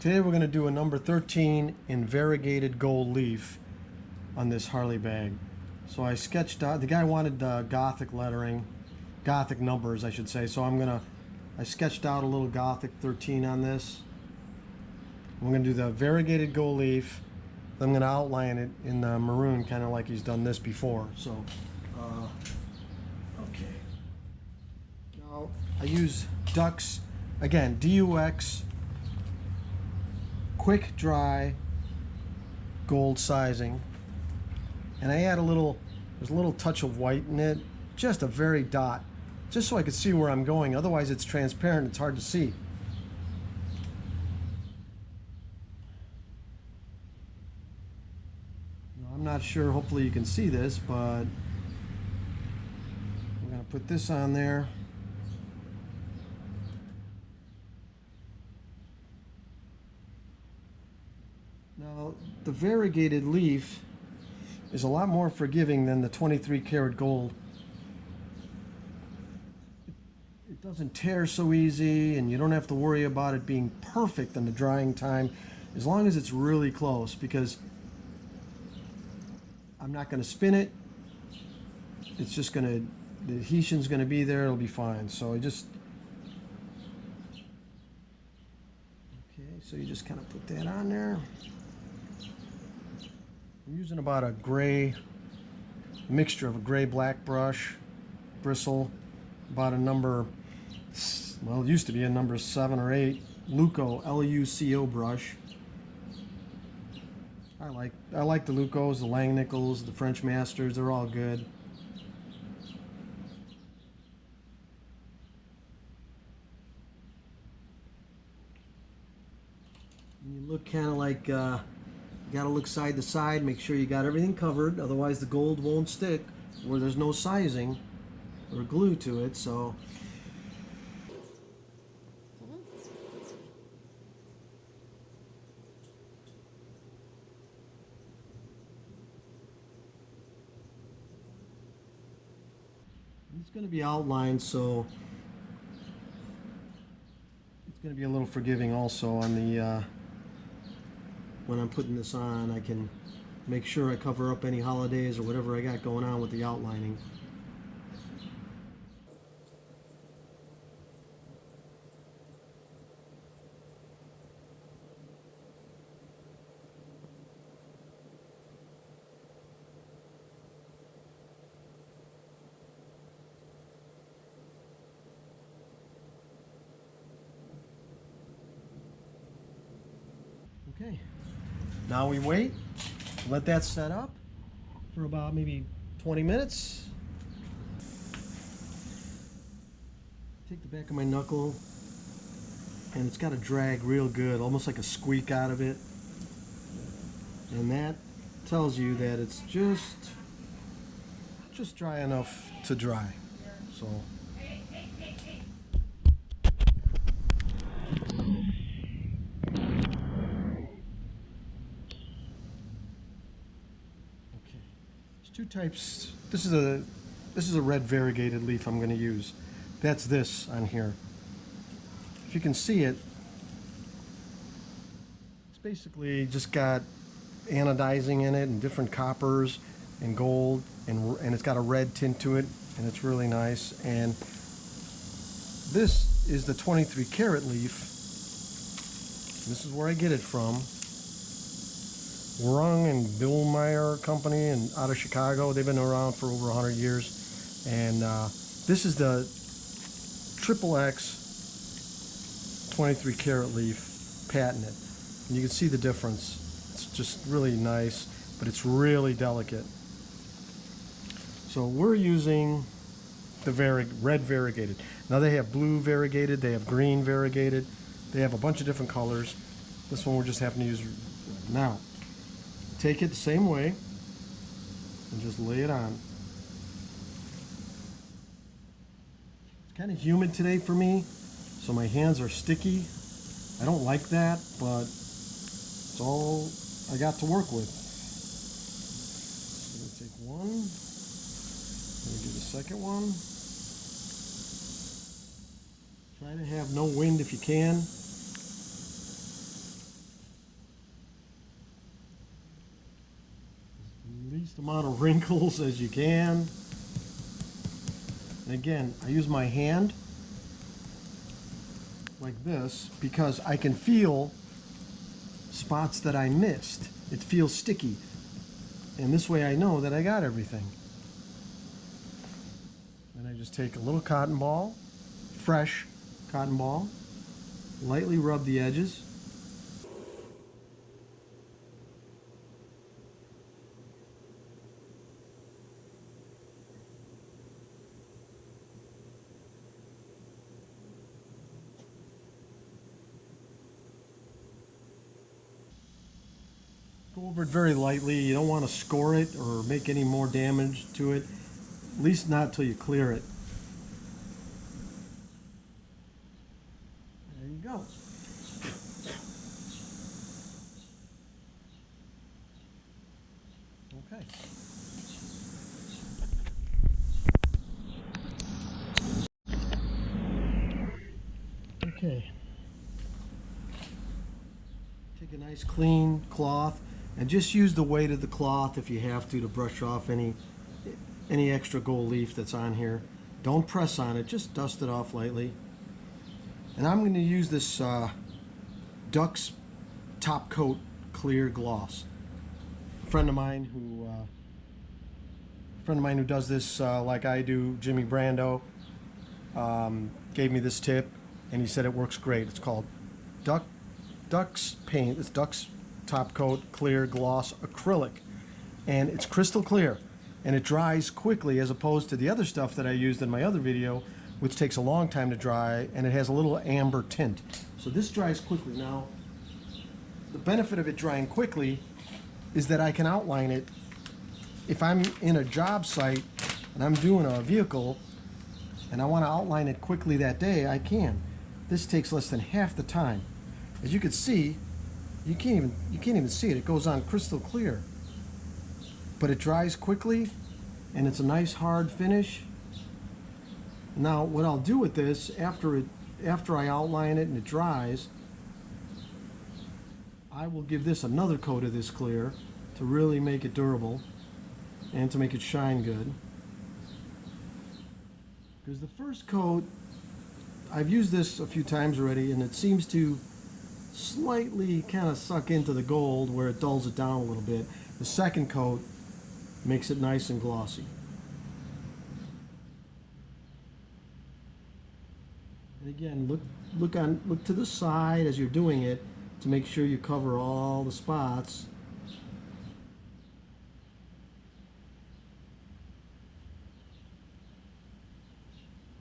Today we're going to do a number 13 in variegated gold leaf on this Harley bag. So I sketched out, the guy wanted Gothic lettering, Gothic numbers I should say, so I sketched out a little Gothic 13 on this. I'm going to do the variegated gold leaf, then I'm going to outline it in maroon, kind of like he's done this before. So, okay. Now I use Dux, again, DUX, quick dry gold sizing, and I add there's a little touch of white in it, just a very dot, just so I could see where I'm going. Otherwise it's transparent, it's hard to see. Now, I'm not sure, hopefully you can see this, but we're going to put this on there. Now, the variegated leaf is a lot more forgiving than the 23 karat gold. It doesn't tear so easy, and you don't have to worry about it being perfect in the drying time, as long as it's really close, because I'm not going to spin it. It's just going to, the adhesion's going to be there, it'll be fine. So okay, so you just kind of put that on there. I'm using about a mixture of a gray-black brush, bristle, about a number, well, it used to be a number 7 or 8, Luco, L-U-C-O brush. I like the Lucos, the Langnickels, the French Masters, they're all good. And you look kind of like, you gotta look side to side, make sure you got everything covered, otherwise the gold won't stick where there's no sizing or glue to it. So it's going to be outlined, so it's going to be a little forgiving also on the when I'm putting this on. I can make sure I cover up any holidays or whatever I got going on with the outlining. Okay, now we wait, let that set up for about maybe 20 minutes. Take the back of my knuckle, and it's got to drag real good, almost like a squeak out of it. And that tells you that it's just dry enough to dry. So two types. This is a red variegated leaf I'm going to use. That's this on here. If you can see it, it's basically just got anodizing in it and different coppers and gold, and it's got a red tint to it, and it's really nice. And this is the 23 karat leaf. This is where I get it from. Rung and Bill Meyer Company, and out of Chicago. They've been around for over 100 years. And this is the XXX 23 karat leaf, patented. And you can see the difference. It's just really nice, but it's really delicate. So we're using the red variegated. Now they have blue variegated, they have green variegated, they have a bunch of different colors. This one we're just having to use now. Take it the same way and just lay it on. It's kind of humid today for me, so my hands are sticky. I don't like that, but it's all I got to work with. So I'm going to take one, and do the second one. Try to have no wind if you can. amount of wrinkles as you can. And again, I use my hand like this because I can feel spots that I missed. It feels sticky. And this way I know that I got everything. And I just take a little cotton ball, fresh cotton ball, lightly rub the edges. Go over it very lightly. You don't want to score it or make any more damage to it, at least not till you clear it. There you go. Okay. Okay. Take a nice clean cloth and just use the weight of the cloth if you have to brush off any extra gold leaf that's on here. Don't press on it, just dust it off lightly. And I'm going to use this Duck's Top Coat Clear Gloss. A friend of mine who does this like I do, Jimmy Brando, gave me this tip, and he said it works great. It's called Duck's Paint. It's Duck's Top Coat Clear Gloss Acrylic, and it's crystal clear, and it dries quickly as opposed to the other stuff that I used in my other video, which takes a long time to dry, and it has a little amber tint. So this dries quickly. Now, the benefit of it drying quickly is that I can outline it. If I'm in a job site and I'm doing a vehicle and I want to outline it quickly that day, I can. This takes less than half the time. As you can see, you can't even see it. It goes on crystal clear. But it dries quickly and it's a nice hard finish. Now what I'll do with this after I outline it and it dries, I will give this another coat of this clear to really make it durable and to make it shine good. Because the first coat, I've used this a few times already, and it seems to slightly kind of suck into the gold where it dulls it down a little bit. The second coat makes it nice and glossy. And again, look to the side as you're doing it to make sure you cover all the spots.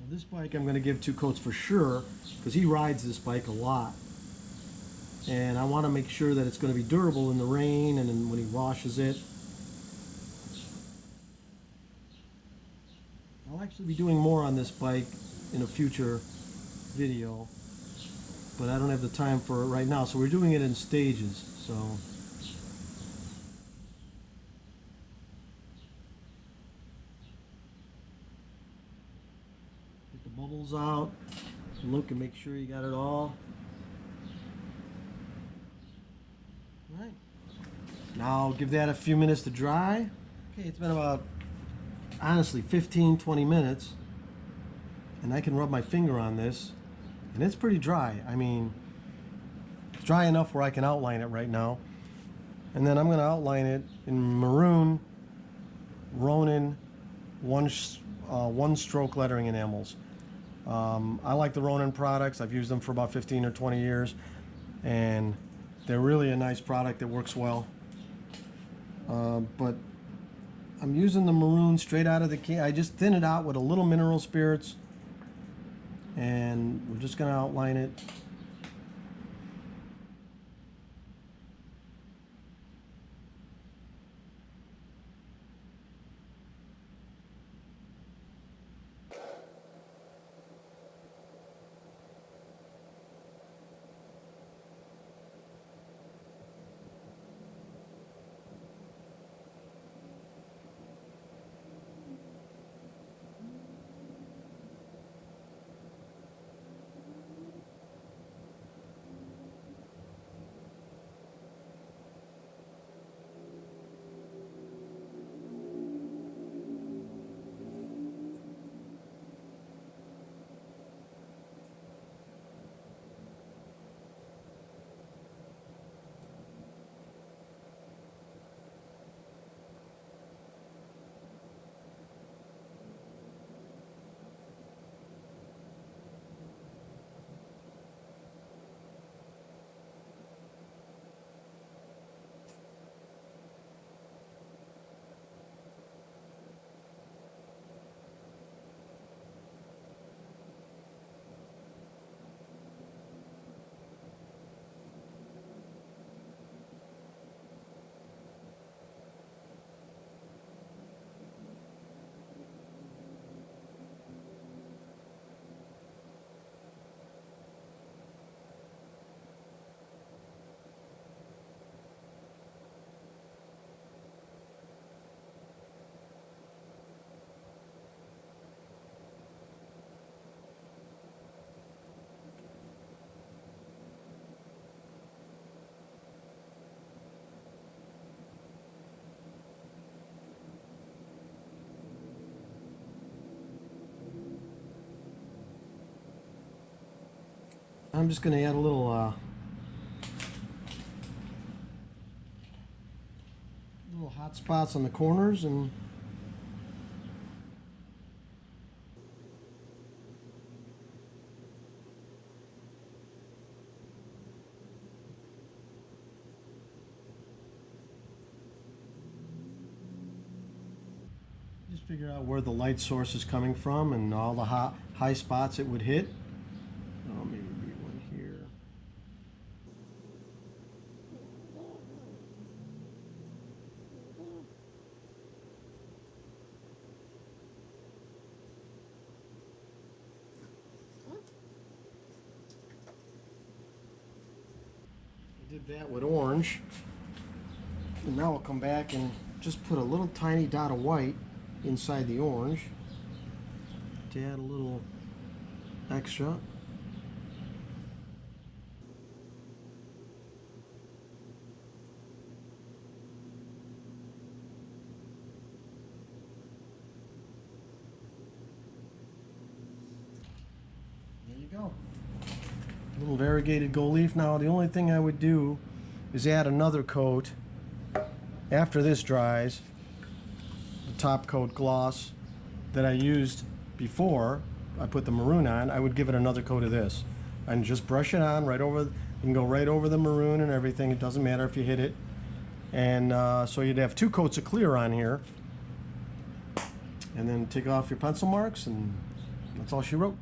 This bike I'm going to give 2 coats for sure, because he rides this bike a lot. And I want to make sure that it's going to be durable in the rain and then when he washes it. I'll actually be doing more on this bike in a future video, but I don't have the time for it right now, so we're doing it in stages. So bubbles out, look and make sure you got it all. Right. Now give that a few minutes to dry. Okay, it's been about, honestly, 15-20 minutes, and I can rub my finger on this and it's pretty dry. I mean, it's dry enough where I can outline it right now. And then I'm going to outline it in maroon Ronin one stroke lettering enamels. I like the Ronin products. I've used them for about 15 or 20 years, and they're really a nice product that works well. But I'm using the maroon straight out of the can. I just thin it out with a little mineral spirits, and we're just going to outline it. I'm just going to add a little hot spots on the corners, and just figure out where the light source is coming from and all the high spots it would hit. Oh, maybe be one here. I did that with orange, and now I'll come back and just put a little tiny dot of white inside the orange to add a little extra. There you go. A little variegated gold leaf. Now the only thing I would do is add another coat after this dries, the top coat gloss that I used before I put the maroon on. I would give it another coat of this and just brush it on right over. You can go right over the maroon and everything. It doesn't matter if you hit it. And so you'd have 2 coats of clear on here, and then take off your pencil marks, and that's all she wrote.